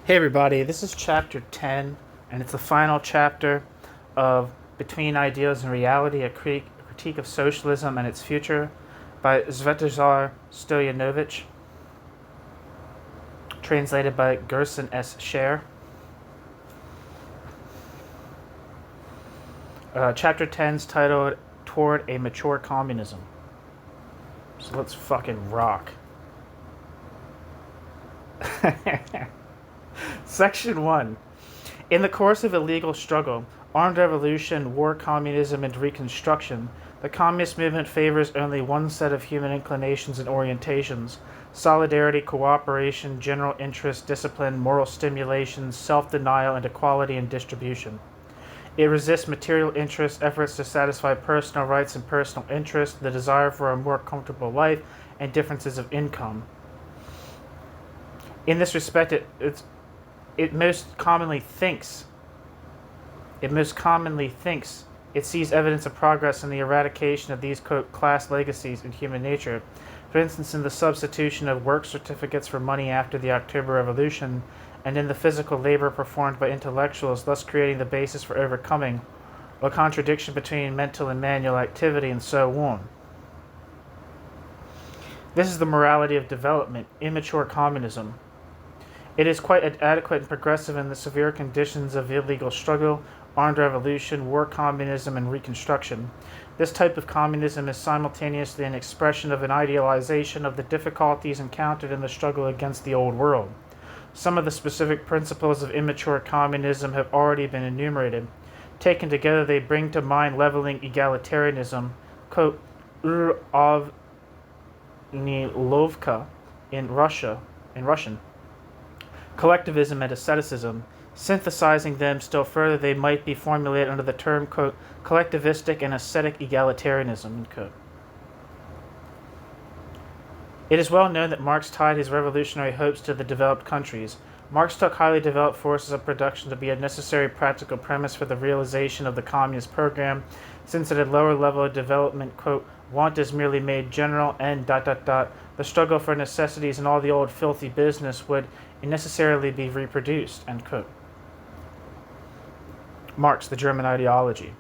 Hey everybody, this is chapter 10, and it's the final chapter of Between Ideals and Reality, a critique of socialism and its future by Svetozar Stojanović, translated by Gerson S. Scher. Chapter 10 is titled Toward a Mature Communism. So let's fucking rock. Section 1. In the course of a legal struggle, armed revolution, war, communism, and reconstruction, the communist movement favors only one set of human inclinations and orientations: solidarity, cooperation, general interest, discipline, moral stimulation, self-denial, and equality in distribution. It resists material interests, efforts to satisfy personal rights and personal interests, the desire for a more comfortable life, and differences of income. In this respect, it most commonly thinks it sees evidence of progress in the eradication of these, quote, class legacies in human nature, for instance in the substitution of work certificates for money after the October Revolution, and in the physical labor performed by intellectuals, thus creating the basis for overcoming a contradiction between mental and manual activity, and so on. This is the morality of development, immature communism. It is quite adequate and progressive in the severe conditions of illegal struggle, armed revolution, war, communism, and reconstruction. This type of communism is simultaneously an expression of an idealization of the difficulties encountered in the struggle against the old world. Some of the specific principles of immature communism have already been enumerated. Taken together, they bring to mind leveling egalitarianism, quote, uravnilovka in Russian, collectivism and asceticism. Synthesizing them still further, they might be formulated under the term, quote, collectivistic and ascetic egalitarianism, end quote. It is well known that Marx tied his revolutionary hopes to the developed countries. Marx took highly developed forces of production to be a necessary practical premise for the realization of the communist program, since at a lower level of development, quote, want is merely made general, and ... the struggle for necessities and all the old filthy business would necessarily be reproduced, end quote. Marx, the German ideology.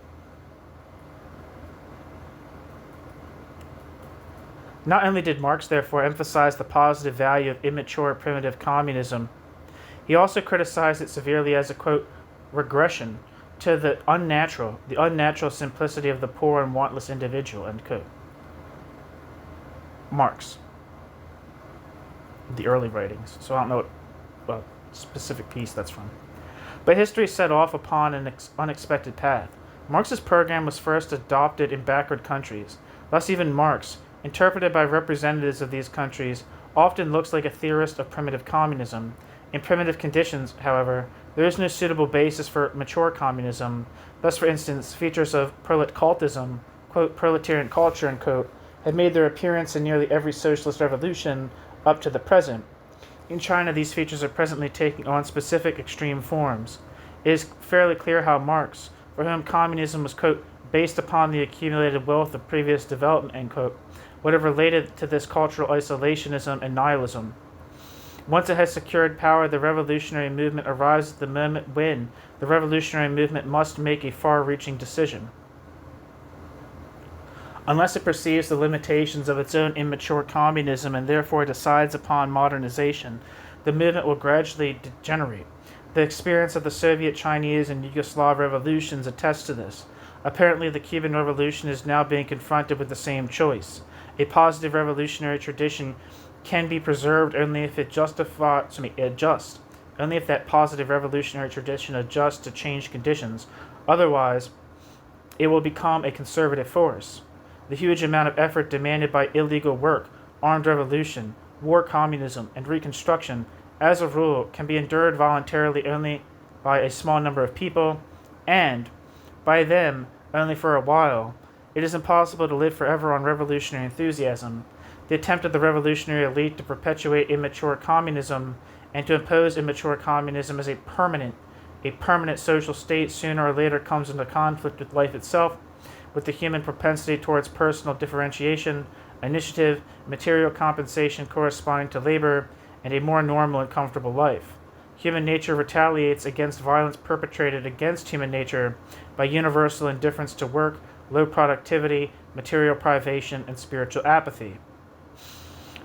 Not only did Marx, therefore, emphasize the positive value of immature primitive communism, he also criticized it severely as a, quote, regression to the unnatural simplicity of the poor and wantless individual, end quote. Marx. The early writings. So I don't know what specific piece that's from. But history set off upon an unexpected path. Marx's program was first adopted in backward countries. Thus even Marx, interpreted by representatives of these countries, often looks like a theorist of primitive communism. In primitive conditions, however, there is no suitable basis for mature communism. Thus, for instance, features of proletcultism, quote, proletarian culture, end quote, had made their appearance in nearly every socialist revolution up to the present. In China, these features are presently taking on specific extreme forms. It is fairly clear how Marx, for whom communism was, quote, based upon the accumulated wealth of previous development, end quote, would have related to this cultural isolationism and nihilism. Once it has secured power, the revolutionary movement arrives at the moment when the revolutionary movement must make a far-reaching decision. Unless it perceives the limitations of its own immature communism and therefore decides upon modernization, the movement will gradually degenerate. The experience of the Soviet, Chinese, and Yugoslav revolutions attests to this. Apparently, the Cuban Revolution is now being confronted with the same choice. A positive revolutionary tradition can be preserved only if only if that positive revolutionary tradition adjusts to changed conditions. Otherwise, it will become a conservative force. The huge amount of effort demanded by illegal work, armed revolution, war, communism, and reconstruction, as a rule, can be endured voluntarily only by a small number of people, and by them only for a while. It is impossible to live forever on revolutionary enthusiasm. The attempt of the revolutionary elite to perpetuate immature communism and to impose immature communism as a permanent social state sooner or later comes into conflict with life itself, with the human propensity towards personal differentiation, initiative, material compensation corresponding to labor, and a more normal and comfortable life. human nature retaliates against violence perpetrated against human nature by universal indifference to work, low productivity, material privation, and spiritual apathy.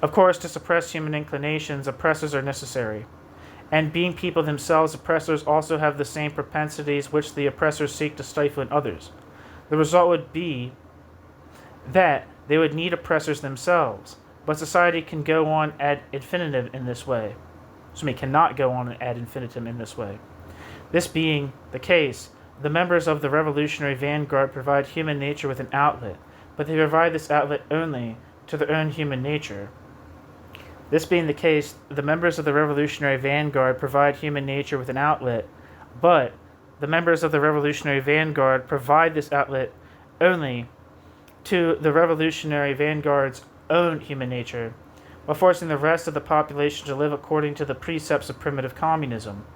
Of course, to suppress human inclinations, oppressors are necessary. And being people themselves, oppressors also have the same propensities which the oppressors seek to stifle in others. The result would be that they would need oppressors themselves, but society can go on ad infinitum in this way. Cannot go on ad infinitum in this way. This being the case, the members of the revolutionary vanguard provide human nature with an outlet, but they provide this outlet only to their own human nature. This being the case, the members of the revolutionary vanguard provide human nature with an outlet, but the members of the revolutionary vanguard provide this outlet only to the revolutionary vanguard's own human nature, while forcing the rest of the population to live according to the precepts of primitive communism.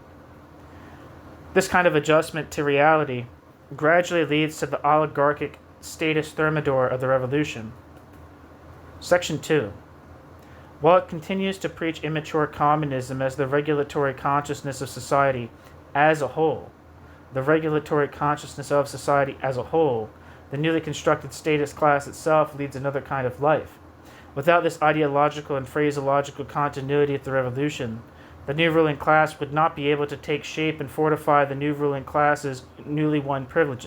This kind of adjustment to reality gradually leads to the oligarchic status thermidor of the revolution. Section 2. While it continues to preach immature communism as the regulatory consciousness of society as a whole, the newly constructed status class itself leads another kind of life. Without this ideological and phraseological continuity of the revolution, the new ruling class would not be able to take shape and fortify the new ruling class's newly won position.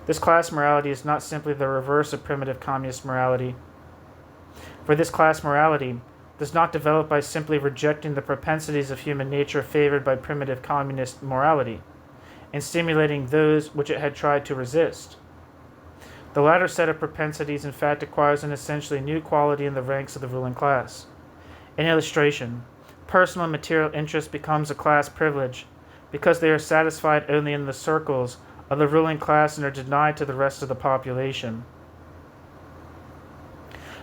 This class morality is not simply the reverse of primitive communist morality, for this class morality does not develop by simply rejecting the propensities of human nature favored by primitive communist morality, and stimulating those which it had tried to resist. The latter set of propensities in fact acquires an essentially new quality in the ranks of the ruling class. In illustration, personal and material interest becomes a class privilege because they are satisfied only in the circles of the ruling class and are denied to the rest of the population.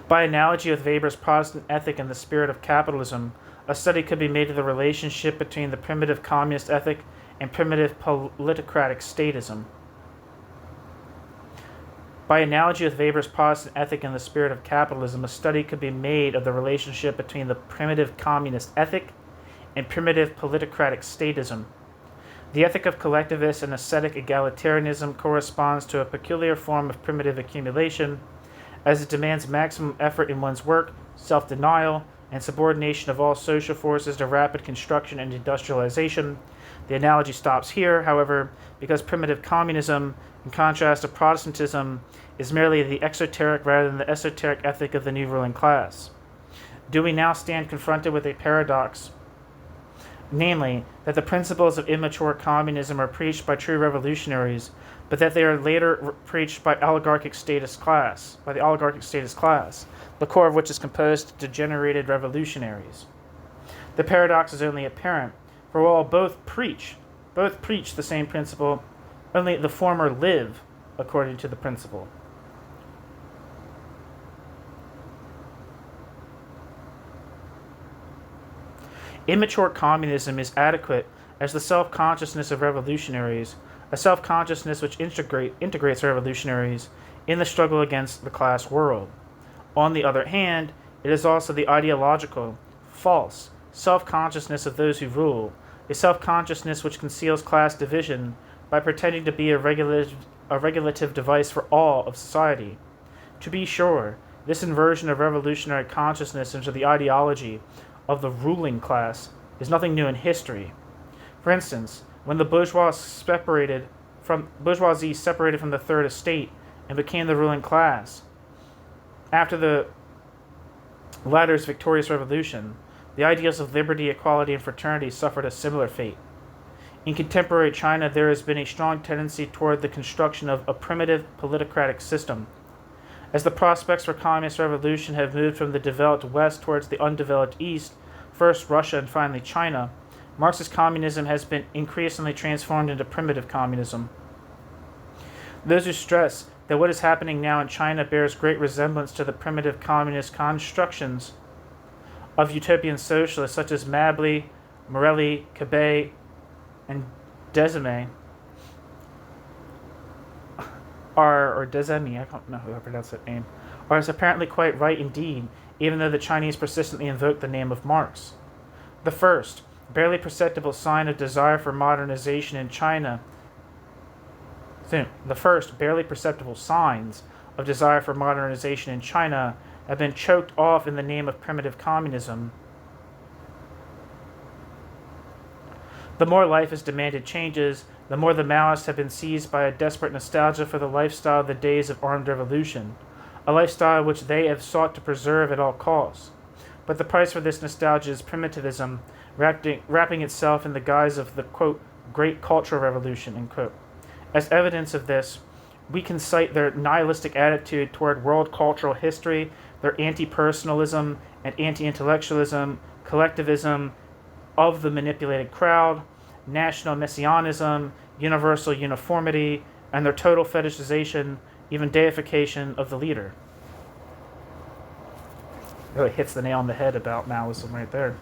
By analogy with Weber's Protestant ethic and the spirit of capitalism, a study could be made of the relationship between the primitive communist ethic and primitive politicratic statism. By analogy with Weber's Protestant ethic and the spirit of capitalism, a study could be made of the relationship between the primitive communist ethic and primitive politicratic statism. The ethic of collectivist and ascetic egalitarianism corresponds to a peculiar form of primitive accumulation, as it demands maximum effort in one's work, self-denial, and subordination of all social forces to rapid construction and industrialization. The analogy stops here, however, because primitive communism, in contrast to Protestantism, is merely the exoteric rather than the esoteric ethic of the new ruling class. Do we now stand confronted with a paradox, namely, that the principles of immature communism are preached by true revolutionaries, but that they are later preached by the oligarchic status class, the core of which is composed of degenerated revolutionaries? The paradox is only apparent, for while both preach the same principle, only the former live according to the principle. Immature communism is adequate as the self-consciousness of revolutionaries, a self-consciousness which integrates revolutionaries in the struggle against the class world. On the other hand, it is also the ideological, false, self-consciousness of those who rule, a self-consciousness which conceals class division by pretending to be a regulative device for all of society. To be sure, this inversion of revolutionary consciousness into the ideology of the ruling class is nothing new in history. For instance, when the bourgeoisie separated from the Third Estate and became the ruling class, after the latter's victorious revolution, the ideals of liberty, equality, and fraternity suffered a similar fate. In contemporary China, there has been a strong tendency toward the construction of a primitive politicratic system. As the prospects for communist revolution have moved from the developed West towards the undeveloped East, first Russia and finally China, Marxist communism has been increasingly transformed into primitive communism. Those who stress that what is happening now in China bears great resemblance to the primitive communist constructions of utopian socialists such as Mably, Morelli, Cabet, and Desame, or Desemi, I don't know how to pronounce that name, are apparently quite right indeed even though the Chinese persistently invoke the name of Marx. The first, barely perceptible sign of desire for modernization in China. The first, barely perceptible signs of desire for modernization in China have been choked off in the name of primitive communism. The more life has demanded changes, the more the Maoists have been seized by a desperate nostalgia for the lifestyle of the days of armed revolution, a lifestyle which they have sought to preserve at all costs. But the price for this nostalgia is primitivism, wrapping itself in the guise of the, quote, great cultural revolution, end quote. As evidence of this, we can cite their nihilistic attitude toward world cultural history, their anti-personalism and anti-intellectualism, collectivism of the manipulated crowd, national messianism, universal uniformity, and their total fetishization, even deification of the leader. Really hits the nail on the head about Maoism right there.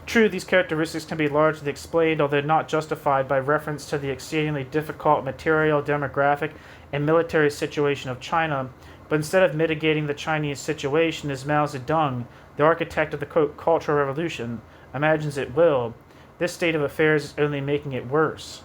True, these characteristics can be largely explained, although not justified, by reference to the exceedingly difficult material, demographic, and military situation of China, but instead of mitigating the Chinese situation as Mao Zedong, the architect of the, quote, cultural revolution, imagines it will, this state of affairs is only making it worse.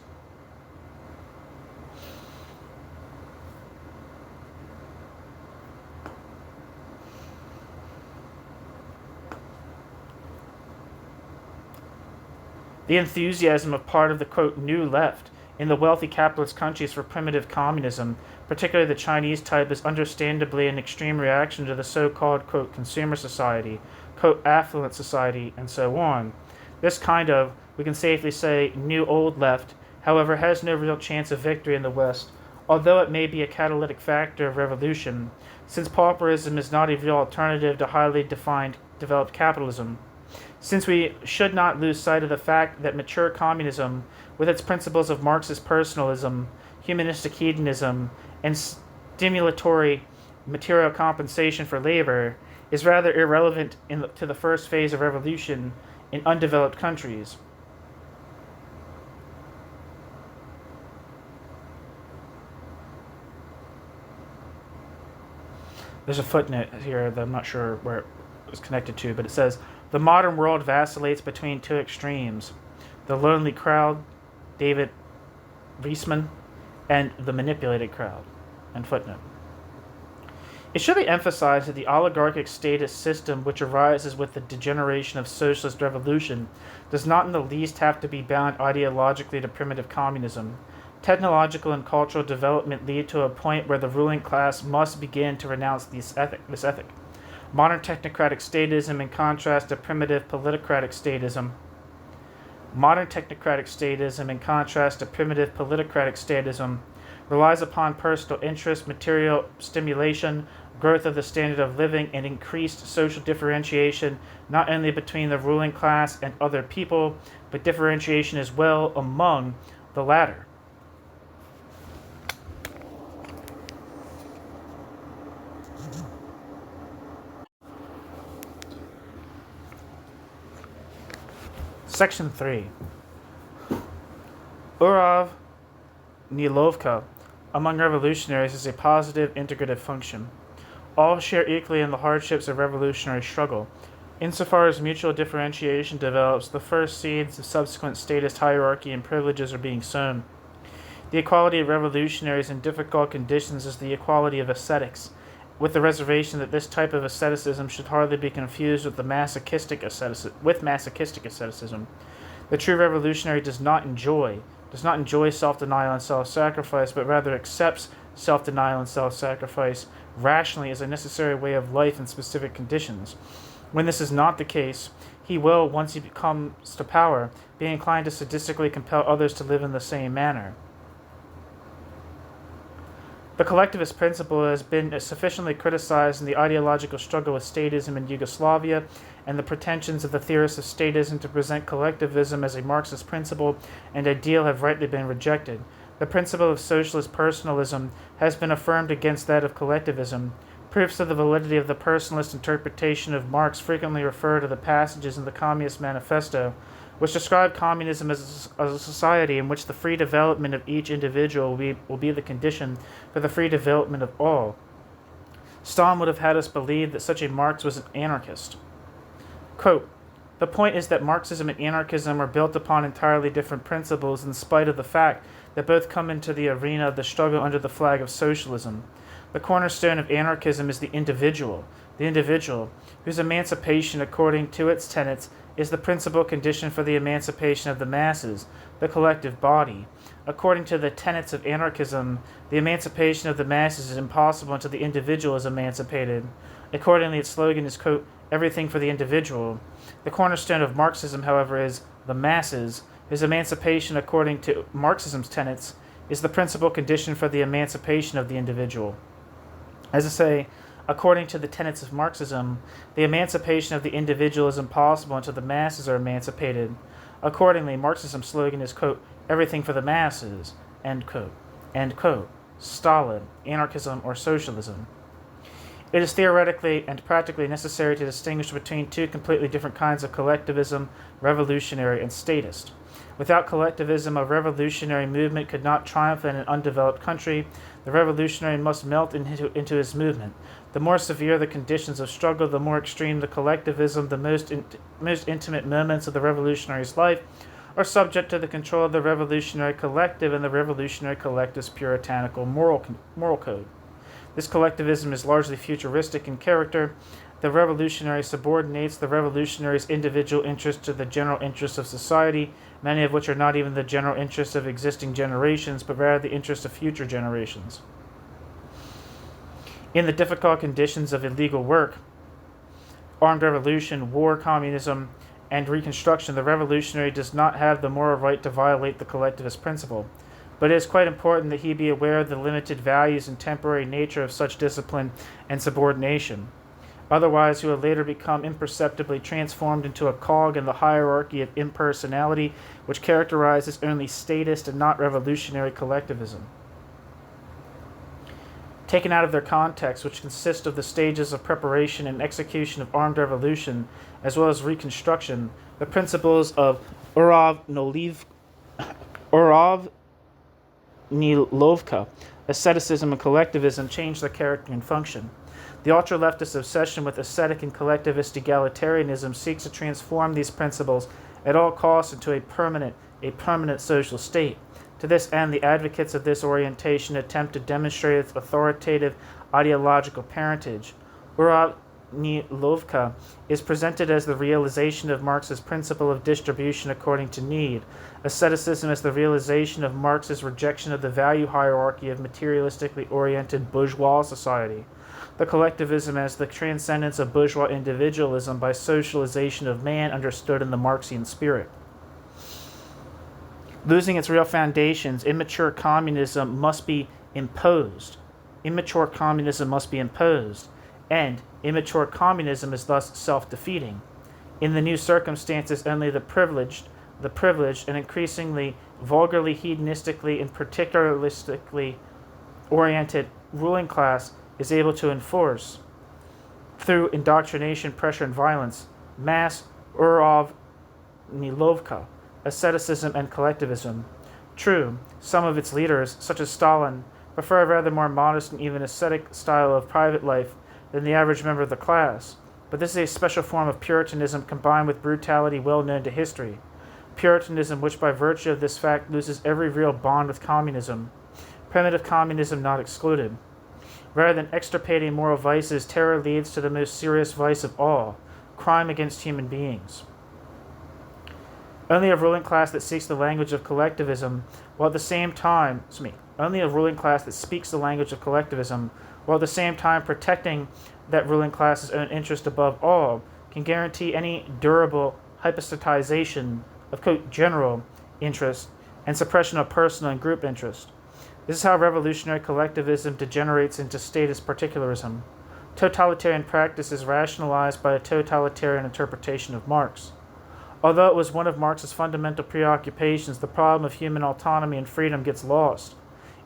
The enthusiasm of part of the, quote, new left in the wealthy capitalist countries for primitive communism, particularly the Chinese type, is understandably an extreme reaction to the so-called, quote, consumer society, quote, affluent society, and so on. This kind of, we can safely say, new old left, however, has no real chance of victory in the West, although it may be a catalytic factor of revolution, since pauperism is not a real alternative to highly developed capitalism. Since we should not lose sight of the fact that mature communism, with its principles of Marxist personalism, humanistic hedonism, and stimulatory material compensation for labor, is rather irrelevant to the first phase of revolution in undeveloped countries. There's a footnote here that I'm not sure where it was connected to, but it says, the modern world vacillates between two extremes, the lonely crowd, David Reisman, and the manipulated crowd. And footnote. It should be emphasized that the oligarchic statist system which arises with the degeneration of socialist revolution does not in the least have to be bound ideologically to primitive communism. Technological and cultural development lead to a point where the ruling class must begin to renounce this ethic. Modern technocratic statism in contrast to primitive politicratic statism. Relies upon personal interest, material stimulation, growth of the standard of living, and increased social differentiation, not only between the ruling class and other people, but differentiation as well among the latter. Section 3. Urav Nilovka among revolutionaries is a positive integrative function. All share equally in the hardships of revolutionary struggle. Insofar as mutual differentiation develops, the first seeds of subsequent statist hierarchy and privileges are being sown. The equality of revolutionaries in difficult conditions is the equality of ascetics, with the reservation that this type of asceticism should hardly be confused with masochistic asceticism. The true revolutionary does not enjoy self-denial and self-sacrifice, but rather accepts self-denial and self-sacrifice rationally as a necessary way of life in specific conditions. When this is not the case, he will, once he comes to power, be inclined to sadistically compel others to live in the same manner. The collectivist principle has been sufficiently criticized in the ideological struggle with statism in Yugoslavia, and the pretensions of the theorists of statism to present collectivism as a Marxist principle and ideal have rightly been rejected. The principle of socialist personalism has been affirmed against that of collectivism. Proofs of the validity of the personalist interpretation of Marx frequently refer to the passages in the Communist Manifesto, which describe communism as a society in which the free development of each individual will be the condition for the free development of all. Stalin would have had us believe that such a Marx was an anarchist. Quote, the point is that Marxism and anarchism are built upon entirely different principles in spite of the fact that both come into the arena of the struggle under the flag of socialism. The cornerstone of anarchism is the individual, whose emancipation according to its tenets is the principal condition for the emancipation of the masses, the collective body. According to the tenets of anarchism, the emancipation of the masses is impossible until the individual is emancipated. Accordingly, its slogan is, quote, everything for the individual. The cornerstone of Marxism, however, is the masses, whose emancipation according to Marxism's tenets is the principal condition for the emancipation of the individual. As I say, according to the tenets of Marxism, the emancipation of the individual is impossible until the masses are emancipated. Accordingly, Marxism's slogan is, quote, everything for the masses, end quote. End quote. Stalin, anarchism, or socialism. It is theoretically and practically necessary to distinguish between two completely different kinds of collectivism, revolutionary and statist. Without collectivism, a revolutionary movement could not triumph in an undeveloped country. The revolutionary must melt into his movement. The more severe the conditions of struggle, the more extreme the collectivism. The most intimate moments of the revolutionary's life are subject to the control of the revolutionary collective and the revolutionary collective's puritanical moral code. This collectivism is largely futuristic in character. The revolutionary subordinates the revolutionary's individual interest to the general interests of society, many of which are not even the general interests of existing generations, but rather the interests of future generations. In the difficult conditions of illegal work, armed revolution, war, communism, and reconstruction, the revolutionary does not have the moral right to violate the collectivist principle. But it is quite important that he be aware of the limited values and temporary nature of such discipline and subordination. Otherwise, he will later become imperceptibly transformed into a cog in the hierarchy of impersonality which characterizes only statist and not revolutionary collectivism. Taken out of their context, which consist of the stages of preparation and execution of armed revolution, as well as reconstruction, the principles of Nilovka, asceticism, and collectivism change their character and function. The ultra-leftist obsession with ascetic and collectivist egalitarianism seeks to transform these principles at all costs into a permanent social state. To this end, the advocates of this orientation attempt to demonstrate its authoritative ideological parentage. Nilovka is presented as the realization of Marx's principle of distribution according to need, asceticism as the realization of Marx's rejection of the value hierarchy of materialistically oriented bourgeois society, the collectivism as the transcendence of bourgeois individualism by socialization of man understood in the Marxian spirit. Losing its real foundations, immature communism must be imposed. And immature communism is thus self-defeating. In the new circumstances, only the privileged, and increasingly vulgarly, hedonistically, and particularistically oriented ruling class is able to enforce, through indoctrination, pressure, and violence, mass Nilovka, asceticism, and collectivism. True, some of its leaders, such as Stalin, prefer a rather more modest and even ascetic style of private life than the average member of the class, but this is a special form of Puritanism combined with brutality well known to history. Puritanism which by virtue of this fact loses every real bond with communism, primitive communism not excluded. Rather than extirpating moral vices, terror leads to the most serious vice of all, crime against human beings. Only a ruling class that seeks the language of collectivism, while at the same time, only a ruling class that speaks the language of collectivism, while at the same time protecting that ruling class's own interest above all, can guarantee any durable hypostatization of, quote, general interest and suppression of personal and group interest. This is how revolutionary collectivism degenerates into statist particularism. Totalitarian practice is rationalized by a totalitarian interpretation of Marx. Although it was one of Marx's fundamental preoccupations, the problem of human autonomy and freedom gets lost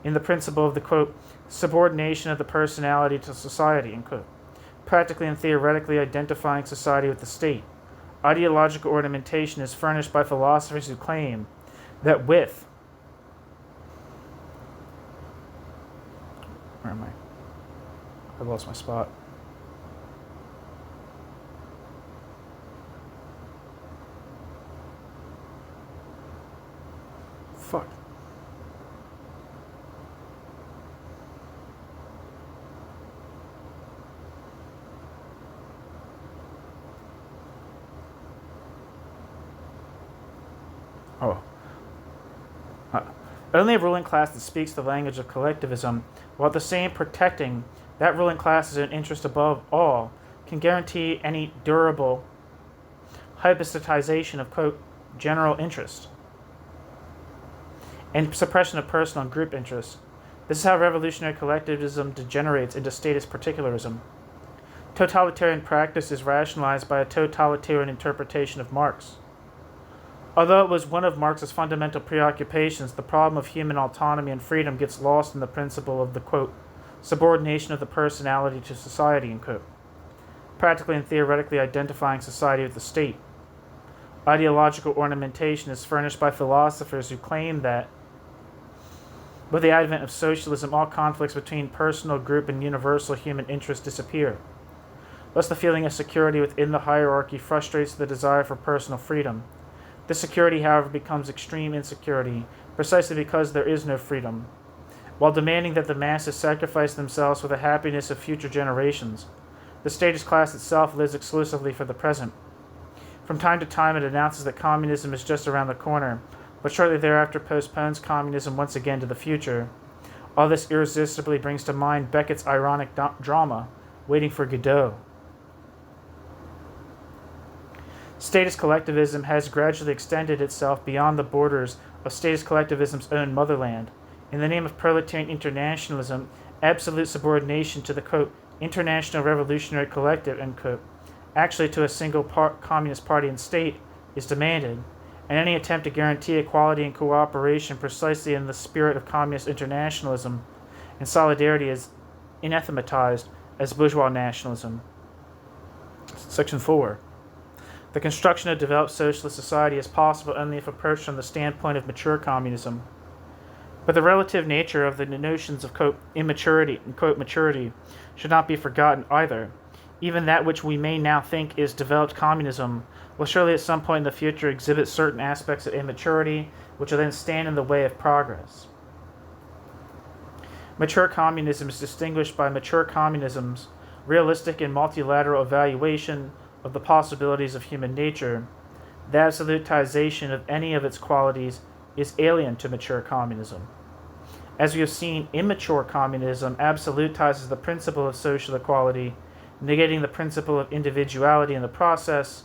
in the principle of the, quote, subordination of the personality to society, end quote, practically and theoretically identifying society with the state. Ideological ornamentation is furnished by philosophers who claim that with I lost my spot. fuck? Oh. Only a ruling class that speaks the language of collectivism, while at the same protecting that ruling class's own interest above all, can guarantee any durable hypostatization of, quote, general interest and suppression of personal and group interests. This is how revolutionary collectivism degenerates into statist particularism. Totalitarian practice is rationalized by a totalitarian interpretation of Marx. Although it was one of Marx's fundamental preoccupations, the problem of human autonomy and freedom gets lost in the principle of the, quote, subordination of the personality to society, end quote, practically and theoretically identifying society with the state. Ideological ornamentation is furnished by philosophers who claim that, with the advent of socialism, all conflicts between personal, group, and universal human interests disappear. Thus, the feeling of security within the hierarchy frustrates the desire for personal freedom. This security, however, becomes extreme insecurity, precisely because there is no freedom. While demanding that the masses sacrifice themselves for the happiness of future generations, the statist class itself lives exclusively for the present. From time to time, it announces that communism is just around the corner, but shortly thereafter postpones communism once again to the future. All this irresistibly brings to mind Beckett's ironic drama, Waiting for Godot. Statist collectivism has gradually extended itself beyond the borders of statist collectivism's own motherland. In the name of proletarian internationalism, absolute subordination to the, quote, international revolutionary collective, end quote, actually to a single communist party and state, is demanded, and any attempt to guarantee equality and cooperation precisely in the spirit of communist internationalism and solidarity is anathematized as bourgeois nationalism. Section 4. The construction of developed socialist society is possible only if approached from the standpoint of mature communism. But the relative nature of the notions of, quote, immaturity and, quote, maturity should not be forgotten either. Even that which we may now think is developed communism will surely at some point in the future exhibit certain aspects of immaturity which will then stand in the way of progress. Mature communism is distinguished by mature communism's realistic and multilateral evaluation of the possibilities of human nature. The absolutization of any of its qualities is alien to mature communism. As we have seen, immature communism absolutizes the principle of social equality, negating the principle of individuality in the process.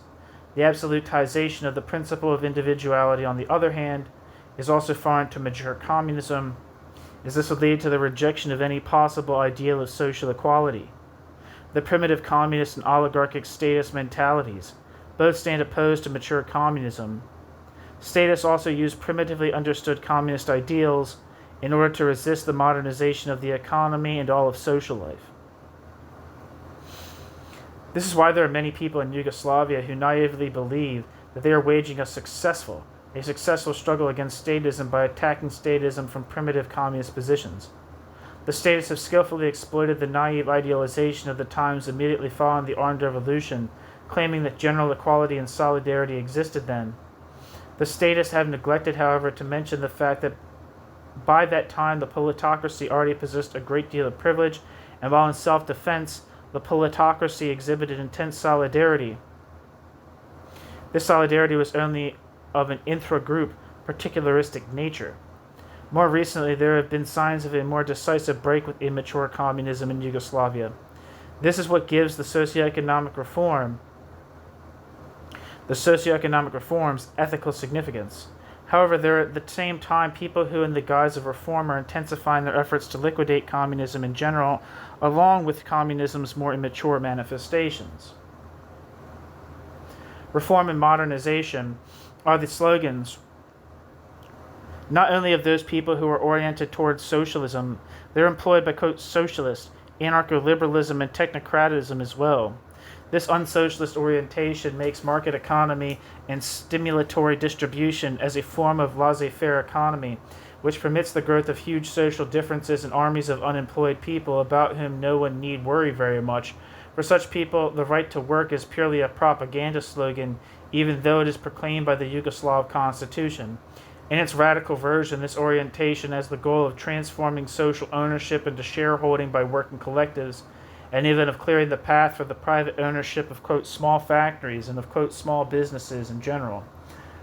The absolutization of the principle of individuality, on the other hand, is also foreign to mature communism, as this would lead to the rejection of any possible ideal of social equality. The primitive communist and oligarchic statist mentalities both stand opposed to mature communism. Statists also use primitively understood communist ideals in order to resist the modernization of the economy and all of social life. This is why there are many people in Yugoslavia who naively believe that they are waging a successful struggle against statism by attacking statism from primitive communist positions. The statists have skillfully exploited the naive idealization of the times immediately following the Armed Revolution, claiming that general equality and solidarity existed then. The statists have neglected, however, to mention the fact that by that time the politocracy already possessed a great deal of privilege, and while in self-defense, the politocracy exhibited intense solidarity. This solidarity was only of an intra-group, particularistic nature. More recently, there have been signs of a more decisive break with immature communism in Yugoslavia. This is what gives the socioeconomic reforms ethical significance. However, there are at the same time people who, in the guise of reform, are intensifying their efforts to liquidate communism in general, along with communism's more immature manifestations. Reform and modernization are the slogans not only of those people who are oriented towards socialism, they're employed by, quote, socialists, anarcho-liberalism, and technocratism as well. This unsocialist orientation makes market economy and stimulatory distribution as a form of laissez-faire economy, which permits the growth of huge social differences and armies of unemployed people about whom no one need worry very much. For such people, the right to work is purely a propaganda slogan, even though it is proclaimed by the Yugoslav constitution. In its radical version, this orientation has the goal of transforming social ownership into shareholding by working collectives, and even of clearing the path for the private ownership of, quote, small factories and of, quote, small businesses in general.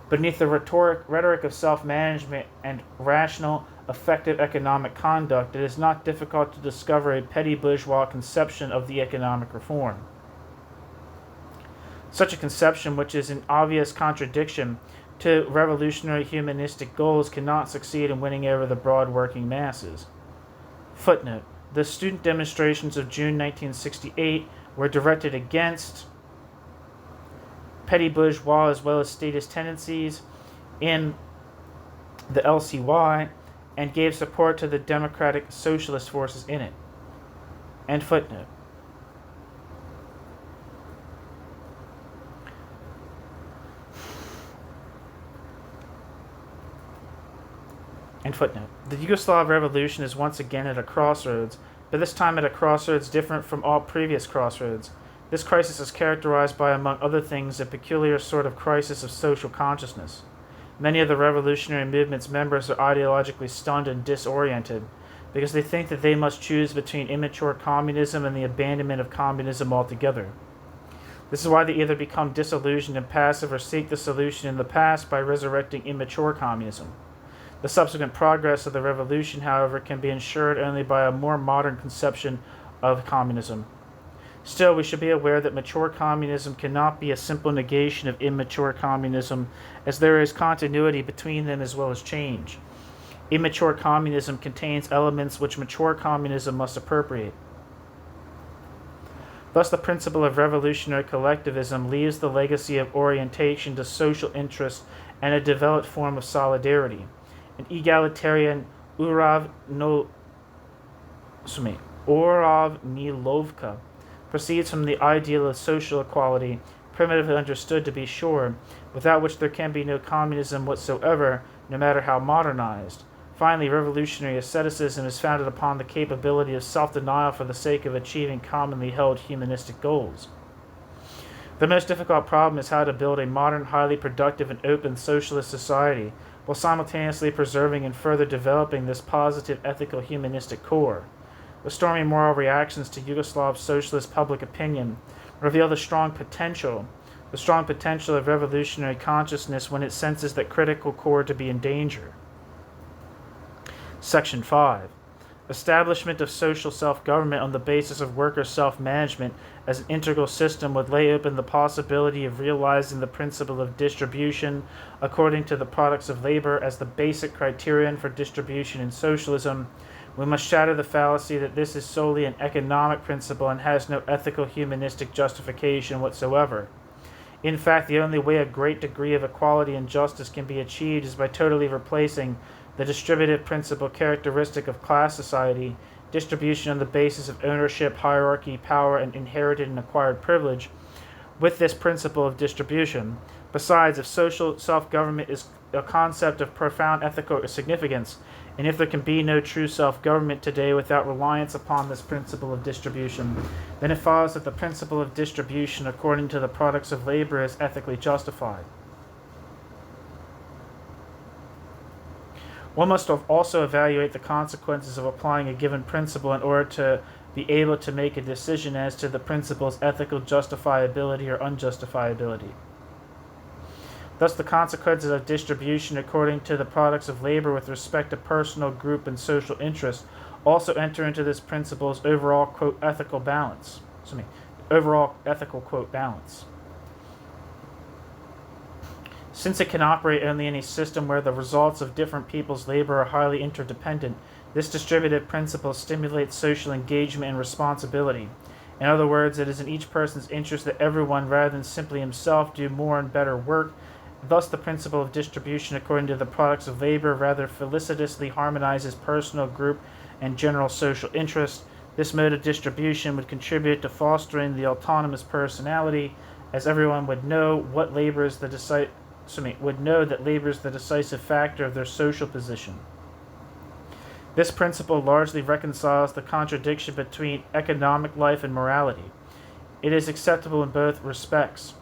Beneath the rhetoric of self-management and rational, effective economic conduct, it is not difficult to discover a petty bourgeois conception of the economic reform. Such a conception, which is in obvious contradiction to revolutionary humanistic goals, cannot succeed in winning over the broad working masses. Footnote: the student demonstrations of June 1968 were directed against petty bourgeois as well as statist tendencies in the LCY and gave support to the democratic socialist forces in it. End footnote. End footnote. The Yugoslav Revolution is once again at a crossroads, but this time at a crossroads different from all previous crossroads. This crisis is characterized by, among other things, a peculiar sort of crisis of social consciousness. Many of the revolutionary movement's members are ideologically stunned and disoriented because they think that they must choose between immature communism and the abandonment of communism altogether. This is why they either become disillusioned and passive or seek the solution in the past by resurrecting immature communism. The subsequent progress of the revolution, however, can be ensured only by a more modern conception of communism. Still, we should be aware that mature communism cannot be a simple negation of immature communism, as there is continuity between them as well as change. Immature communism contains elements which mature communism must appropriate. Thus, the principle of revolutionary collectivism leaves the legacy of orientation to social interest and a developed form of solidarity. An egalitarian Uravnilovka proceeds from the ideal of social equality, primitively understood to be sure, without which there can be no communism whatsoever, no matter how modernized. Finally, revolutionary asceticism is founded upon the capability of self-denial for the sake of achieving commonly held humanistic goals. The most difficult problem is how to build a modern, highly productive, and open socialist society, while simultaneously preserving and further developing this positive ethical humanistic core. The stormy moral reactions to Yugoslav socialist public opinion reveal the strong potential of revolutionary consciousness when it senses that critical core to be in danger. Section 5. Establishment of social self-government on the basis of worker self-management as an integral system would lay open the possibility of realizing the principle of distribution according to the products of labor as the basic criterion for distribution in socialism. We must shatter the fallacy that this is solely an economic principle and has no ethical humanistic justification whatsoever. In fact, the only way a great degree of equality and justice can be achieved is by totally replacing the distributive principle characteristic of class society, distribution on the basis of ownership, hierarchy, power, and inherited and acquired privilege, with this principle of distribution. Besides, if social self-government is a concept of profound ethical significance, and if there can be no true self-government today without reliance upon this principle of distribution, then it follows that the principle of distribution according to the products of labor is ethically justified. One must also evaluate the consequences of applying a given principle in order to be able to make a decision as to the principle's ethical justifiability or unjustifiability. Thus, the consequences of distribution according to the products of labor with respect to personal, group, and social interests also enter into this principle's overall, quote, ethical balance. Overall ethical, quote, balance. Since it can operate only in a system where the results of different people's labor are highly interdependent, this distributive principle stimulates social engagement and responsibility. In other words, it is in each person's interest that everyone, rather than simply himself, do more and better work. Thus, the principle of distribution according to the products of labor rather felicitously harmonizes personal, group, and general social interests. This mode of distribution would contribute to fostering the autonomous personality, as everyone would know that labor is the decisive factor of their social position. This principle largely reconciles the contradiction between economic life and morality. It is acceptable in both respects.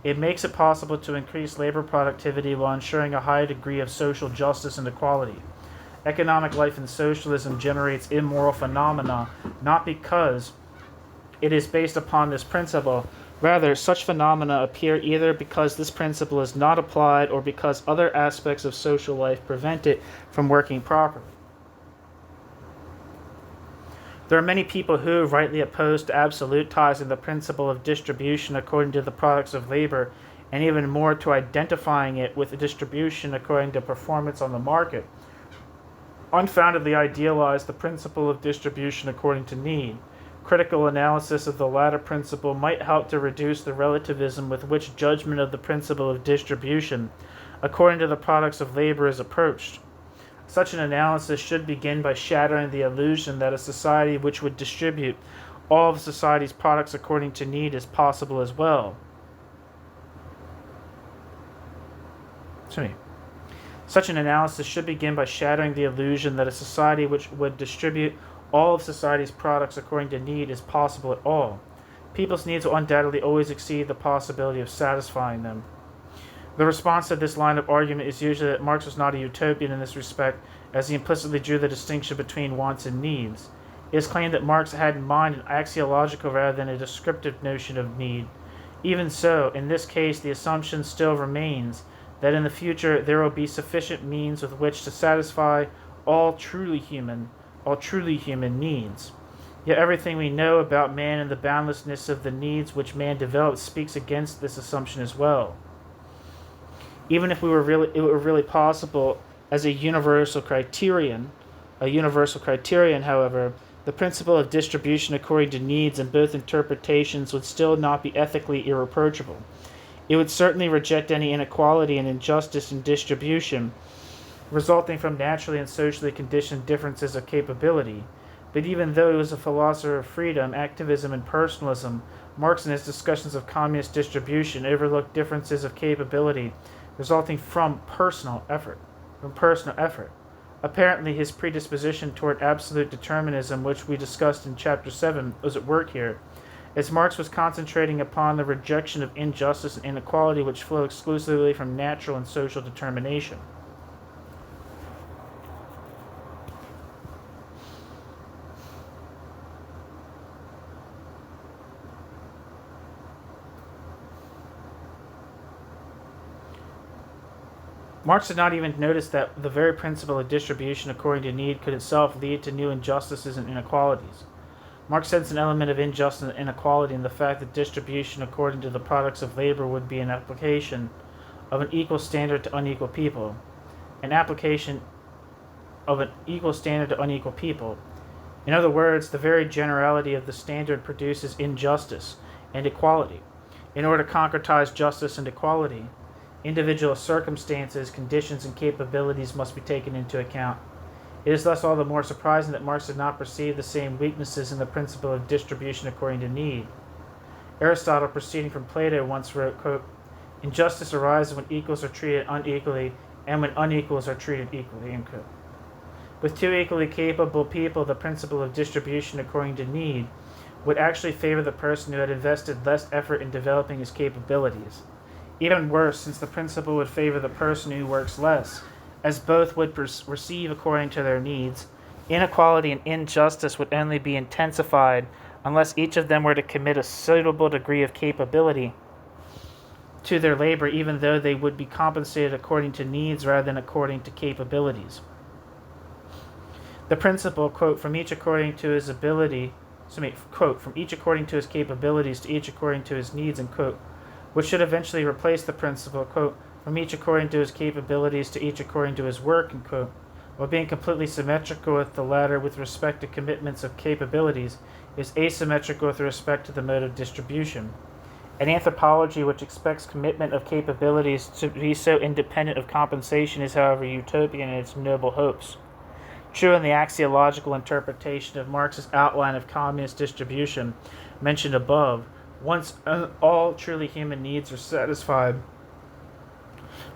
It makes it possible to increase labor productivity while ensuring a high degree of social justice and equality. Economic life in socialism generates immoral phenomena not because it is based upon this principle. Rather, such phenomena appear either because this principle is not applied or because other aspects of social life prevent it from working properly. There are many people who, rightly opposed to absolutizing the principle of distribution according to the products of labor, and even more to identifying it with distribution according to performance on the market, unfoundedly idealize the principle of distribution according to need. Critical analysis of the latter principle might help to reduce the relativism with which judgment of the principle of distribution according to the products of labor is approached. Such an analysis should begin by shattering the illusion that a society which would distribute all of society's products according to need is possible as well. Such an analysis should begin by shattering the illusion that a society which would distribute all of society's products according to need is possible at all. People's needs will undoubtedly always exceed the possibility of satisfying them. The response to this line of argument is usually that Marx was not a utopian in this respect, as he implicitly drew the distinction between wants and needs. It is claimed that Marx had in mind an axiological rather than a descriptive notion of need. Even so, in this case, the assumption still remains that in the future there will be sufficient means with which to satisfy all truly human needs. Yet everything we know about man and the boundlessness of the needs which man develops speaks against this assumption as well. Even if it were really possible as a universal criterion, however, the principle of distribution according to needs in both interpretations would still not be ethically irreproachable. It would certainly reject any inequality and injustice in distribution resulting from naturally and socially conditioned differences of capability. But even though he was a philosopher of freedom, activism, and personalism, Marx in his discussions of communist distribution overlooked differences of capability resulting from personal effort. Apparently, his predisposition toward absolute determinism, which we discussed in Chapter 7, was at work here, as Marx was concentrating upon the rejection of injustice and inequality which flow exclusively from natural and social determination. Marx did not even notice that the very principle of distribution according to need could itself lead to new injustices and inequalities. Marx sensed an element of injustice and inequality in the fact that distribution according to the products of labor would be an application of an equal standard to unequal people. An application of an equal standard to unequal people. In other words, the very generality of the standard produces injustice and equality. In order to concretize justice and equality, individual circumstances, conditions, and capabilities must be taken into account. It is thus all the more surprising that Marx did not perceive the same weaknesses in the principle of distribution according to need. Aristotle, proceeding from Plato, once wrote, quote, "Injustice arises when equals are treated unequally and when unequals are treated equally." End quote. With two equally capable people, the principle of distribution according to need would actually favor the person who had invested less effort in developing his capabilities. Even worse, since the principle would favor the person who works less, as both would receive according to their needs, inequality and injustice would only be intensified unless each of them were to commit a suitable degree of capability to their labor, even though they would be compensated according to needs rather than according to capabilities. The principle, quote, from each according to his ability, quote, from each according to his capabilities to each according to his needs, end quote, which should eventually replace the principle, quote, from each according to his capabilities to each according to his work, end quote, while being completely symmetrical with the latter with respect to commitments of capabilities, is asymmetrical with respect to the mode of distribution. An anthropology which expects commitment of capabilities to be so independent of compensation is, however, utopian in its noble hopes. True in the axiological interpretation of Marx's outline of communist distribution mentioned above, once all truly human needs are satisfied,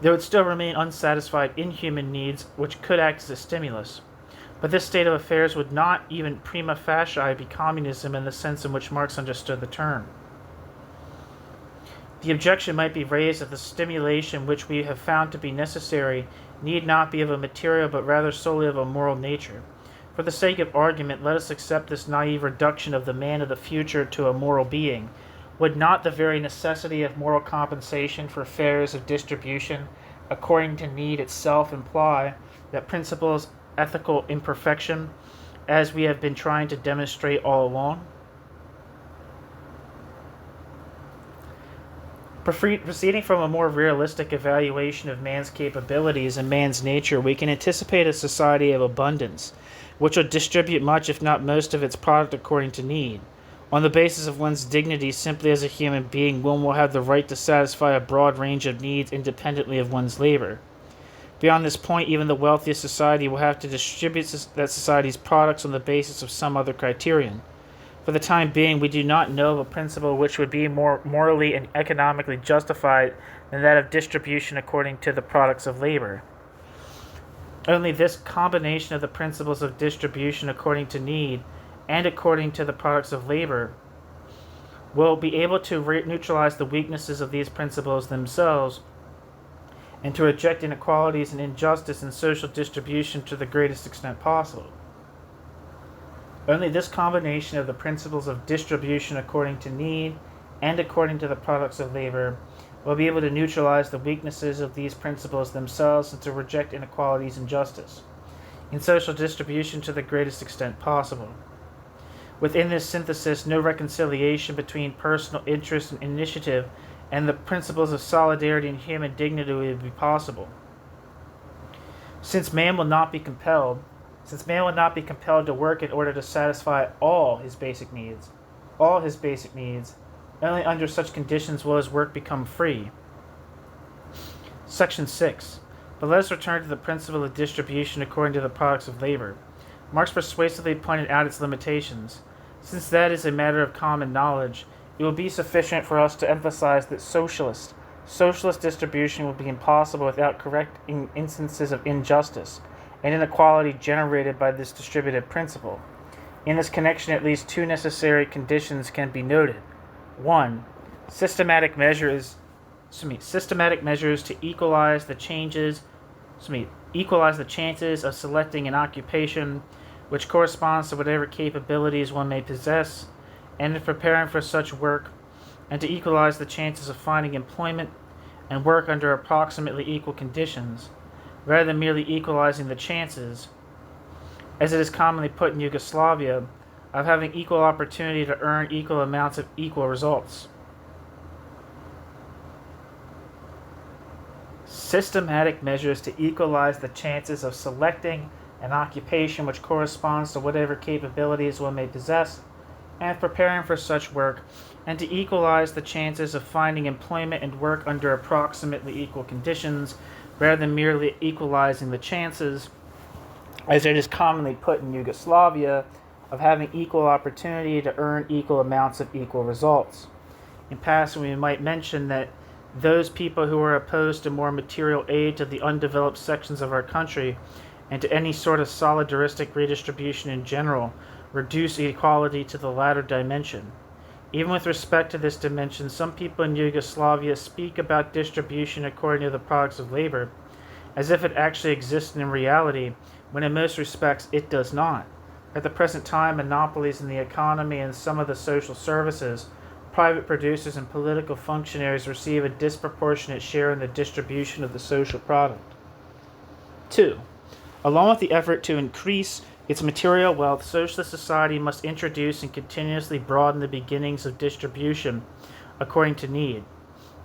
there would still remain unsatisfied inhuman needs which could act as a stimulus. But this state of affairs would not even prima facie be communism in the sense in which Marx understood the term. The objection might be raised that the stimulation which we have found to be necessary need not be of a material but rather solely of a moral nature. For the sake of argument, let us accept this naive reduction of the man of the future to a moral being. Would not the very necessity of moral compensation for fares of distribution according to need itself imply that principles ethical imperfection, as we have been trying to demonstrate all along? Proceeding from a more realistic evaluation of man's capabilities and man's nature, we can anticipate a society of abundance, which will distribute much, if not most, of its product according to need. On the basis of one's dignity simply as a human being, one will have the right to satisfy a broad range of needs independently of one's labor. Beyond this point, even the wealthiest society will have to distribute that society's products on the basis of some other criterion. For the time being, we do not know of a principle which would be more morally and economically justified than that of distribution according to the products of labor. Only this combination of the principles of distribution according to need and according to the products of labor will be able to neutralize the weaknesses of these principles themselves and to reject inequalities and injustice in social distribution to the greatest extent possible. Only this combination of the principles of distribution according to need and according to the products of labor will be able to neutralize the weaknesses of these principles themselves and to reject inequalities and injustice in social distribution to the greatest extent possible. Within this synthesis, no reconciliation between personal interest and initiative and the principles of solidarity and human dignity will be possible. Since man will not be compelled to work in order to satisfy all his basic needs, only under such conditions will his work become free. Section 6. But let us return to the principle of distribution according to the products of labor. Marx persuasively pointed out its limitations. Since that is a matter of common knowledge, it will be sufficient for us to emphasize that socialist distribution will be impossible without correcting instances of injustice and inequality generated by this distributive principle. In this connection, at least two necessary conditions can be noted. 1. Systematic measures to equalize the chances of selecting an occupation which corresponds to whatever capabilities one may possess, and in preparing for such work, and to equalize the chances of finding employment and work under approximately equal conditions, rather than merely equalizing the chances, as it is commonly put in Yugoslavia, of having equal opportunity to earn equal amounts of equal results. Systematic measures to equalize the chances of selecting an occupation which corresponds to whatever capabilities one may possess, and preparing for such work, and to equalize the chances of finding employment and work under approximately equal conditions, rather than merely equalizing the chances, as it is commonly put in Yugoslavia, of having equal opportunity to earn equal amounts of equal results. In passing, we might mention that those people who are opposed to more material aid to the undeveloped sections of our country and to any sort of solidaristic redistribution in general reduce equality to the latter dimension. Even with respect to this dimension, some people in Yugoslavia speak about distribution according to the products of labor as if it actually exists in reality, when in most respects it does not. At the present time, monopolies in the economy and some of the social services, private producers and political functionaries receive a disproportionate share in the distribution of the social product. 2. Along with the effort to increase its material wealth, socialist society must introduce and continuously broaden the beginnings of distribution according to need.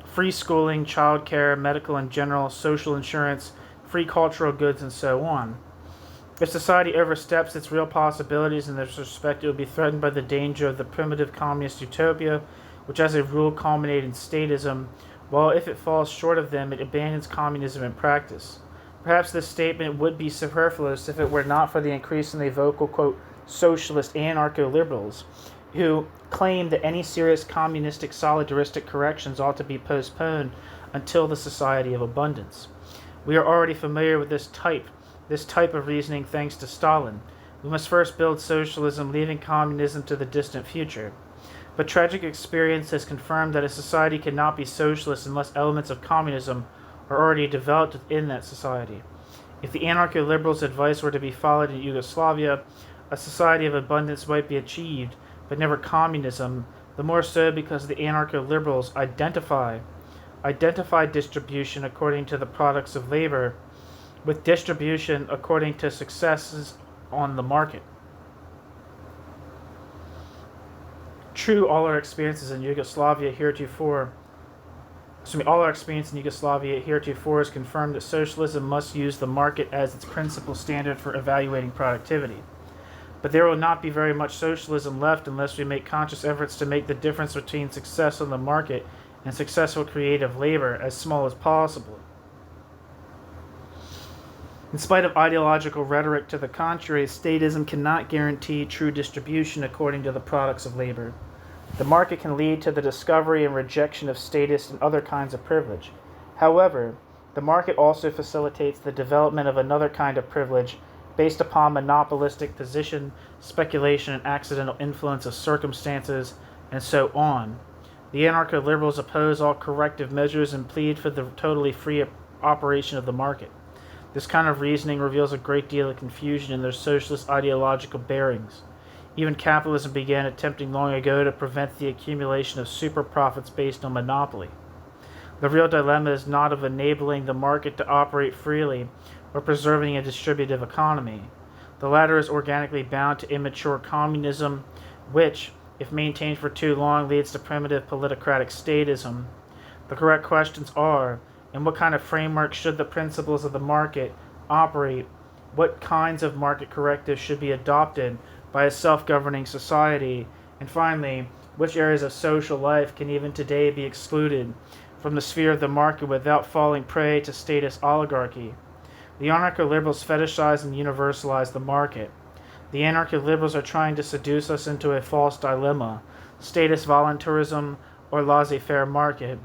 Free schooling, child care, medical and general, social insurance, free cultural goods, and so on. If society oversteps its real possibilities in this respect, it will be threatened by the danger of the primitive communist utopia, which as a rule culminate in statism, while if it falls short of them, it abandons communism in practice. Perhaps this statement would be superfluous if it were not for the increasingly vocal, quote, socialist anarcho-liberals, who claim that any serious communistic solidaristic corrections ought to be postponed until the society of abundance. We are already familiar with this type of reasoning thanks to Stalin. We must first build socialism, leaving communism to the distant future. But tragic experience has confirmed that a society cannot be socialist unless elements of communism are already developed within that society. If the anarcho-liberals' advice were to be followed in Yugoslavia, a society of abundance might be achieved, but never communism, the more so because the anarcho-liberals identify distribution according to the products of labor with distribution according to successes on the market. True, all our experience in Yugoslavia heretofore has confirmed that socialism must use the market as its principal standard for evaluating productivity. But there will not be very much socialism left unless we make conscious efforts to make the difference between success on the market and successful creative labor as small as possible. In spite of ideological rhetoric to the contrary, statism cannot guarantee true distribution according to the products of labor. The market can lead to the discovery and rejection of status and other kinds of privilege. However, the market also facilitates the development of another kind of privilege based upon monopolistic position, speculation, and accidental influence of circumstances, and so on. The anarcho-liberals oppose all corrective measures and plead for the totally free operation of the market. This kind of reasoning reveals a great deal of confusion in their socialist ideological bearings. Even capitalism began attempting long ago to prevent the accumulation of super profits based on monopoly. The real dilemma is not of enabling the market to operate freely or preserving a distributive economy. The latter is organically bound to immature communism, which, if maintained for too long, leads to primitive politicratic statism. The correct questions are, in what kind of framework should the principles of the market operate? What kinds of market correctives should be adopted by a self-governing society? And finally, which areas of social life can even today be excluded from the sphere of the market without falling prey to status oligarchy? The anarcho-liberals fetishize and universalize the market. The anarcho-liberals are trying to seduce us into a false dilemma, status voluntarism or laissez-faire market,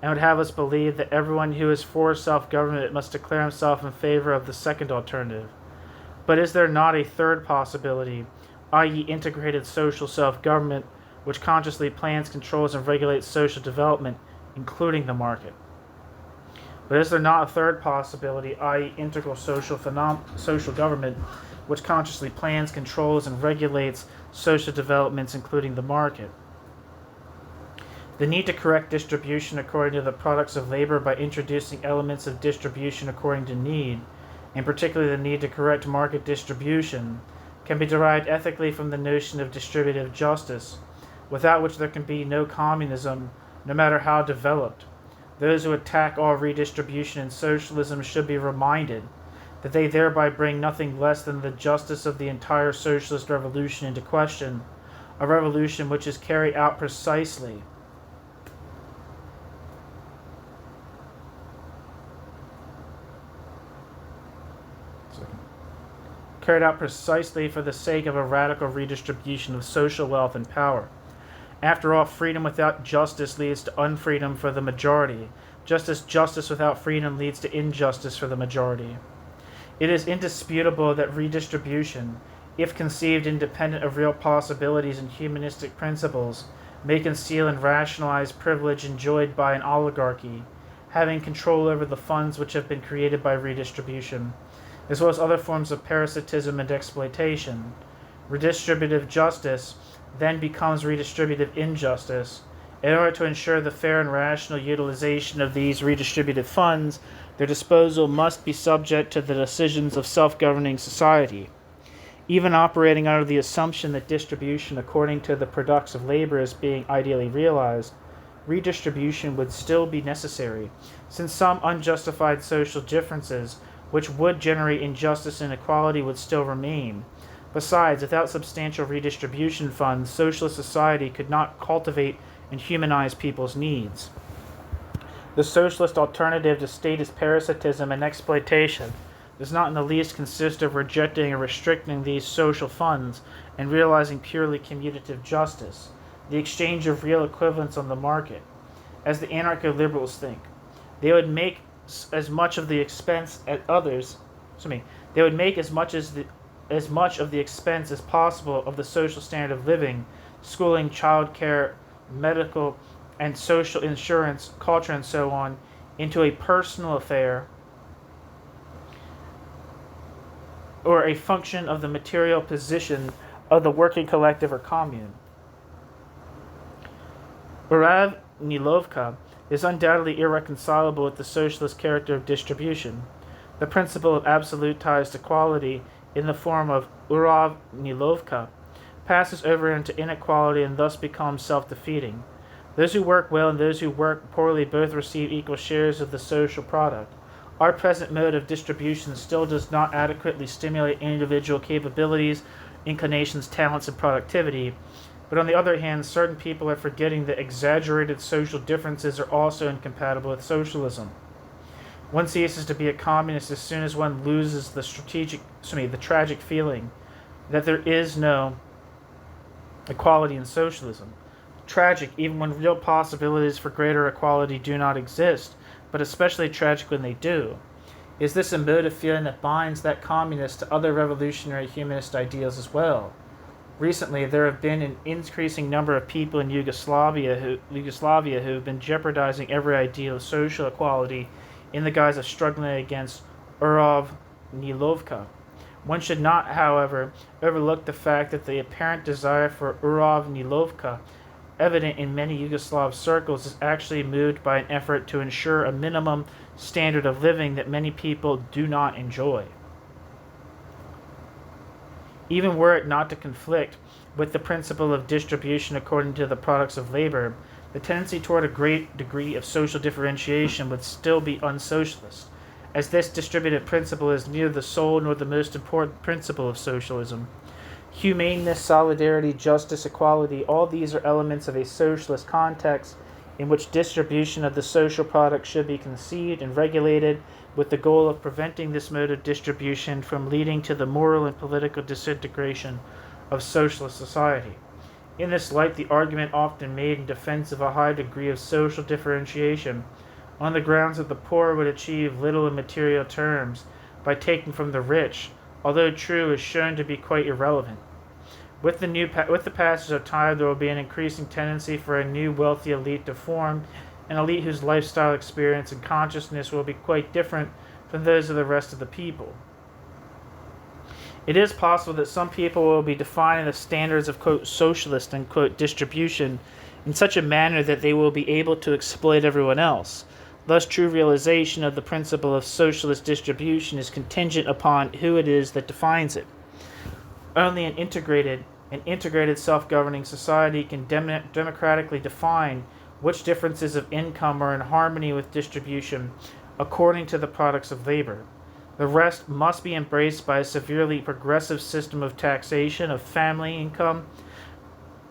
and would have us believe that everyone who is for self-government must declare himself in favor of the second alternative. But is there not a third possibility, i.e. integrated social self-government, which consciously plans, controls, and regulates social development, including the market? But is there not a third possibility, i.e. integral social government, which consciously plans, controls, and regulates social developments, including the market? The need to correct distribution according to the products of labor by introducing elements of distribution according to need, and particularly the need to correct market distribution, can be derived ethically from the notion of distributive justice, without which there can be no communism, no matter how developed. Those who attack all redistribution in socialism should be reminded that they thereby bring nothing less than the justice of the entire socialist revolution into question, a revolution which is carried out precisely for the sake of a radical redistribution of social wealth and power. After all, freedom without justice leads to unfreedom for the majority, just as justice without freedom leads to injustice for the majority. It is indisputable that redistribution, if conceived independent of real possibilities and humanistic principles, may conceal and rationalize privilege enjoyed by an oligarchy, having control over the funds which have been created by redistribution, as well as other forms of parasitism and exploitation. Redistributive justice then becomes redistributive injustice. In order to ensure the fair and rational utilization of these redistributive funds, their disposal must be subject to the decisions of self-governing society. Even operating under the assumption that distribution according to the products of labor is being ideally realized, redistribution would still be necessary, since some unjustified social differences which would generate injustice and inequality would still remain. Besides, without substantial redistribution funds, socialist society could not cultivate and humanize people's needs. The socialist alternative to statist parasitism and exploitation does not in the least consist of rejecting or restricting these social funds and realizing purely commutative justice, the exchange of real equivalents on the market. As the anarcho-liberals think, they would make as much of the expense as they would make as much of the expense as possible of the social standard of living schooling, childcare, medical, and social insurance, culture, and so on, into a personal affair or a function of the material position of the working collective or commune. Uravnilovka is undoubtedly irreconcilable with the socialist character of distribution. The principle of absolutized equality in the form of Uravnilovka passes over into inequality and thus becomes self-defeating. Those who work well and those who work poorly both receive equal shares of the social product. Our present mode of distribution still does not adequately stimulate individual capabilities, inclinations, talents, and productivity. But on the other hand, certain people are forgetting that exaggerated social differences are also incompatible with socialism. One ceases to be a communist as soon as one loses the tragic feeling that there is no equality in socialism. Tragic even when real possibilities for greater equality do not exist, but especially tragic when they do. Is this a mode of feeling that binds that communist to other revolutionary humanist ideals as well? Recently, there have been an increasing number of people in Yugoslavia who have been jeopardizing every ideal of social equality in the guise of struggling against Uravnilovka. One should not, however, overlook the fact that the apparent desire for Uravnilovka, evident in many Yugoslav circles, is actually moved by an effort to ensure a minimum standard of living that many people do not enjoy. Even were it not to conflict with the principle of distribution according to the products of labor, the tendency toward a great degree of social differentiation would still be unsocialist, as this distributive principle is neither the sole nor the most important principle of socialism. Humaneness, solidarity, justice, equality, all these are elements of a socialist context in which distribution of the social product should be conceived and regulated with the goal of preventing this mode of distribution from leading to the moral and political disintegration of socialist society. In this light, the argument often made in defense of a high degree of social differentiation on the grounds that the poor would achieve little in material terms by taking from the rich, although true, is shown to be quite irrelevant. With the passage of time, there will be an increasing tendency for a new wealthy elite to form, an elite whose lifestyle experience and consciousness will be quite different from those of the rest of the people. It is possible that some people will be defining the standards of, quote, socialist and, quote, distribution in such a manner that they will be able to exploit everyone else. Thus, true realization of the principle of socialist distribution is contingent upon who it is that defines it. Only an integrated self-governing society can democratically define which differences of income are in harmony with distribution according to the products of labor. The rest must be embraced by a severely progressive system of taxation of family income,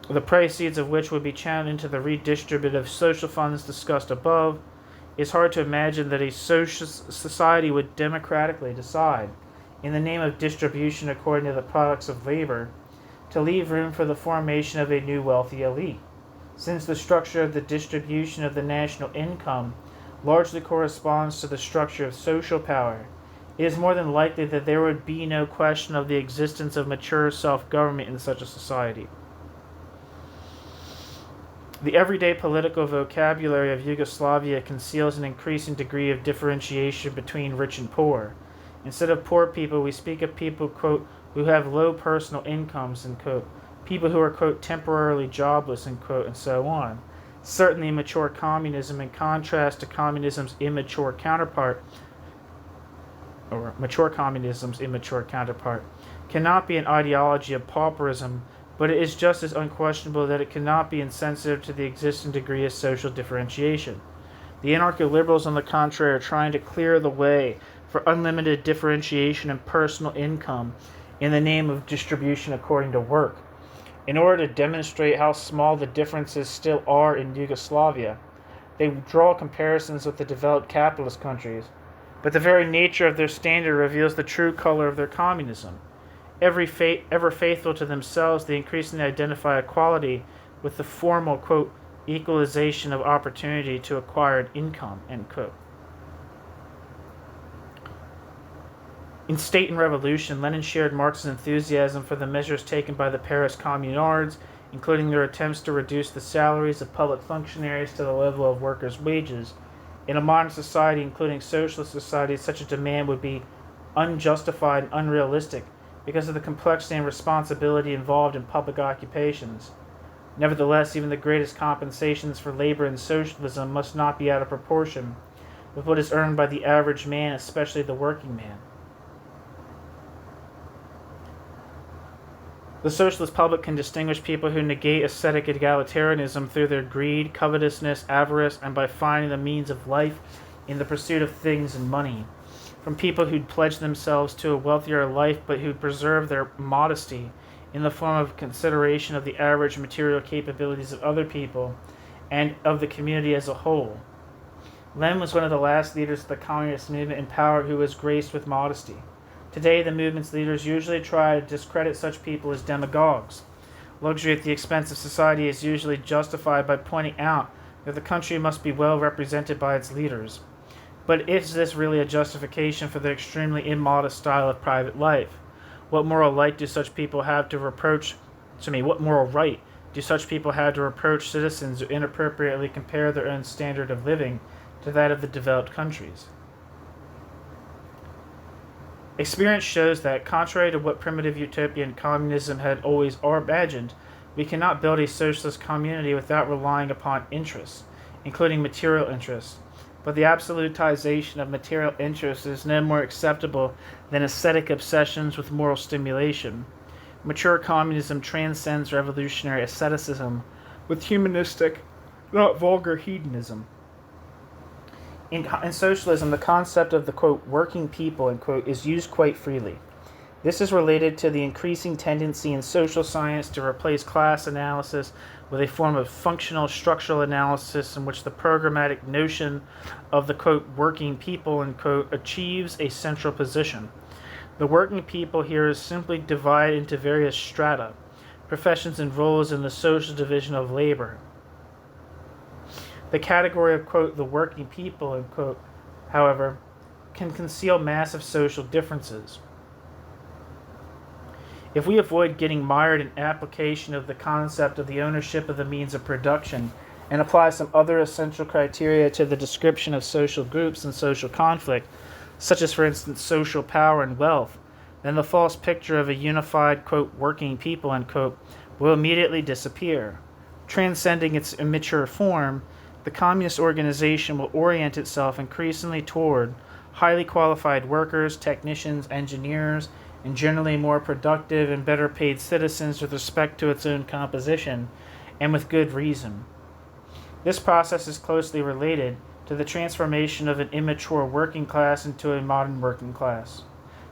the proceeds of which would be channeled into the redistributive social funds discussed above. It's hard to imagine that a socialist society would democratically decide, in the name of distribution according to the products of labor, to leave room for the formation of a new wealthy elite. Since the structure of the distribution of the national income largely corresponds to the structure of social power, it is more than likely that there would be no question of the existence of mature self-government in such a society. The everyday political vocabulary of Yugoslavia conceals an increasing degree of differentiation between rich and poor. Instead of poor people, we speak of people, quote, who have low personal incomes, and, quote, people who are, quote, temporarily jobless, and, quote, and so on. Certainly, mature communism, in contrast to communism's immature counterpart, cannot be an ideology of pauperism, but it is just as unquestionable that it cannot be insensitive to the existing degree of social differentiation. The anarcho-liberals, on the contrary, are trying to clear the way for unlimited differentiation in personal income in the name of distribution according to work. In order to demonstrate how small the differences still are in Yugoslavia, they draw comparisons with the developed capitalist countries, but the very nature of their standard reveals the true color of their communism. Ever faithful to themselves, they increasingly identify equality with the formal, quote, equalization of opportunity to acquired income, end quote. In State and Revolution, Lenin shared Marx's enthusiasm for the measures taken by the Paris Communards including their attempts to reduce the salaries of public functionaries to the level of workers' wages. In a modern society, including socialist societies, such a demand would be unjustified and unrealistic because of the complexity and responsibility involved in public occupations. Nevertheless, even the greatest compensations for labor in socialism must not be out of proportion with what is earned by the average man, especially the working man. The socialist public can distinguish people who negate ascetic egalitarianism through their greed, covetousness, avarice, and by finding the means of life in the pursuit of things and money, from people who'd pledge themselves to a wealthier life but who'd preserve their modesty in the form of consideration of the average material capabilities of other people and of the community as a whole. Lenin was one of the last leaders of the communist movement in power who was graced with modesty. Today, the movement's leaders usually try to discredit such people as demagogues. Luxury at the expense of society is usually justified by pointing out that the country must be well represented by its leaders. But is this really a justification for the extremely immodest style of private life? What moral right do such people have to reproach citizens who inappropriately compare their own standard of living to that of the developed countries? Experience shows that, contrary to what primitive utopian communism had always imagined, we cannot build a socialist community without relying upon interests, including material interests. But the absolutization of material interests is no more acceptable than ascetic obsessions with moral stimulation. Mature communism transcends revolutionary asceticism with humanistic, not vulgar hedonism. In socialism, the concept of the, quote, working people, end quote, is used quite freely. This is related to the increasing tendency in social science to replace class analysis with a form of functional structural analysis in which the programmatic notion of the, quote, working people, end quote, achieves a central position. The working people here is simply divided into various strata, professions and roles in the social division of labor. The category of, quote, the working people, end quote, however, can conceal massive social differences. If we avoid getting mired in application of the concept of the ownership of the means of production and apply some other essential criteria to the description of social groups and social conflict, such as, for instance, social power and wealth, then the false picture of a unified, quote, working people, end quote, will immediately disappear. Transcending its immature form, the communist organization will orient itself increasingly toward highly qualified workers, technicians, engineers, and generally more productive and better paid citizens with respect to its own composition, and with good reason. This process is closely related to the transformation of an immature working class into a modern working class.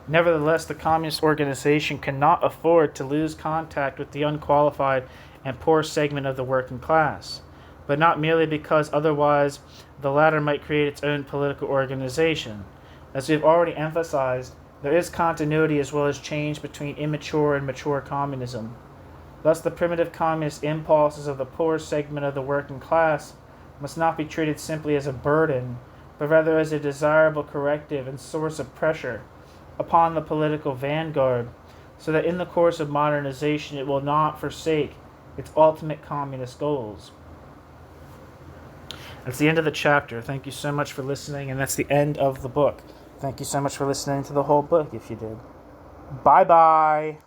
Nevertheless, the communist organization cannot afford to lose contact with the unqualified and poor segment of the working class, but not merely because otherwise the latter might create its own political organization. As we've already emphasized, there is continuity as well as change between immature and mature communism. Thus, the primitive communist impulses of the poor segment of the working class must not be treated simply as a burden, but rather as a desirable corrective and source of pressure upon the political vanguard, so that in the course of modernization it will not forsake its ultimate communist goals. That's the end of the chapter. Thank you so much for listening, and that's the end of the book. Thank you so much for listening to the whole book, if you did. Bye-bye.